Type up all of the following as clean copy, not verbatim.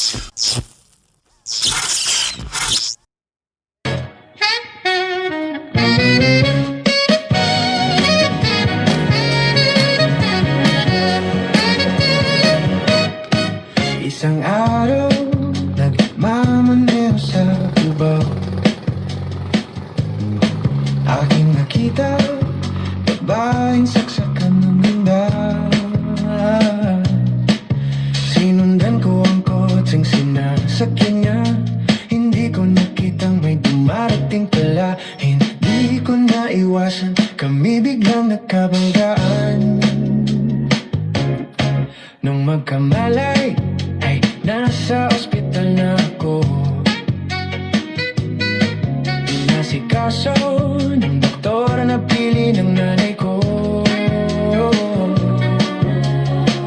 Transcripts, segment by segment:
Isang araw, nagmamaneho sa Cubao. Aking nakita, babaeng saksakan ng ganda. Sinundan ko ang kotseng sinasakyan niya. Hindi ko nakitang may dumarating pala. Hindi ko naiwasan, kami biglang nagkabanggaan. Nung magkamalay, ay nasa ospital na ako. Inasikaso ng doktor na pili ng nanay ko.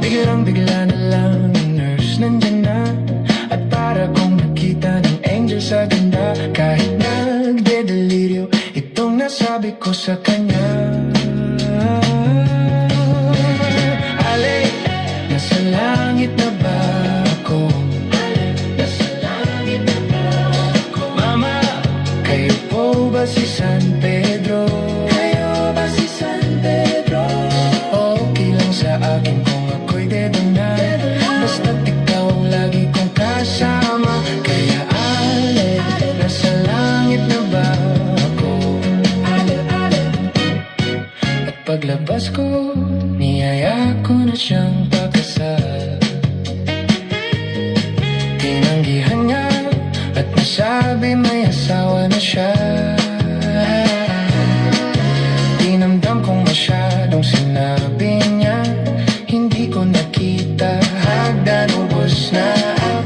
Biglang-bigla na lang ang nurse nandyan na. At para kong nakita ng angel sa ganda. Kahit nagde-delirio, itong nasabi ko sa kanya. Ale, nasa langit na ba ako? Nasa langit na ba ako? Mama, kayo po ba si San Pedro? Kayo ba si San Pedro? Okay lang sa akin kung ako'y dedo na. Basta't ikaw ang lagi kong kasama. Kaya ale, nasa langit na ba ako? At paglabas ko, niyaya ko na siyang pagkasal. Tinanggihan niya at nasabi may asawa na siya. Dinamdam kong masyadong sinabi niya. Hindi ko nakita, hagdan ubos na.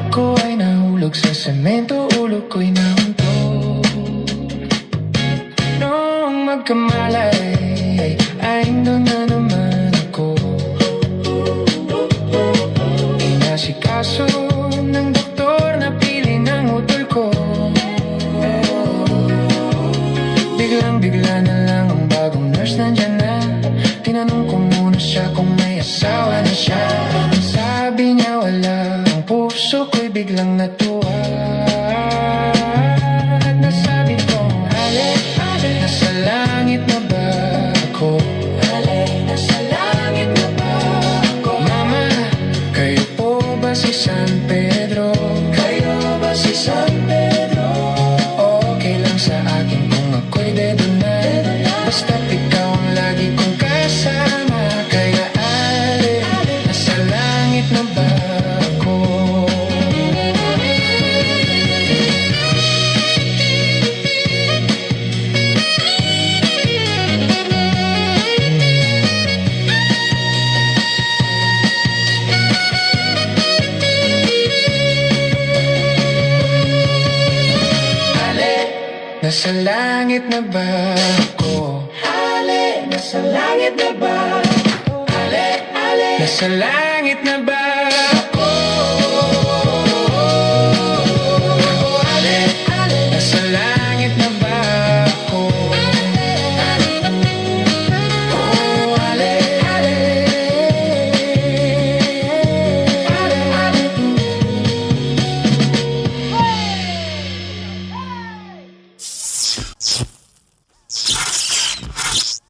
Ako ay nahulog sa semento, ulo ko'y nahuntog. Nung magkamalay, ay doon na naman ako. Inasikaso ng doktor na pili ng utol ko. Biglang-bigla na lang ang bagong nurse nandyan na. Tinanong ko muna siya kung may asawa na siya. Ang sabi niya wala, ang puso ko'y biglang natuwa. At nasabi ko, ale, nasa langit na ba ako? Ale, nasa langit na ba ako? Mama, kayo po ba si San Pedro? Kayo ba si San Pedro? Okay lang sa akin kung ako'y dedo na. Basta't ikaw ang lagi kong kasama. Kaya ale, nasa langit na ba ako? Nasa langit na ba ako? Ale, nasa langit na ba? Ale, ale, nasa langit na ba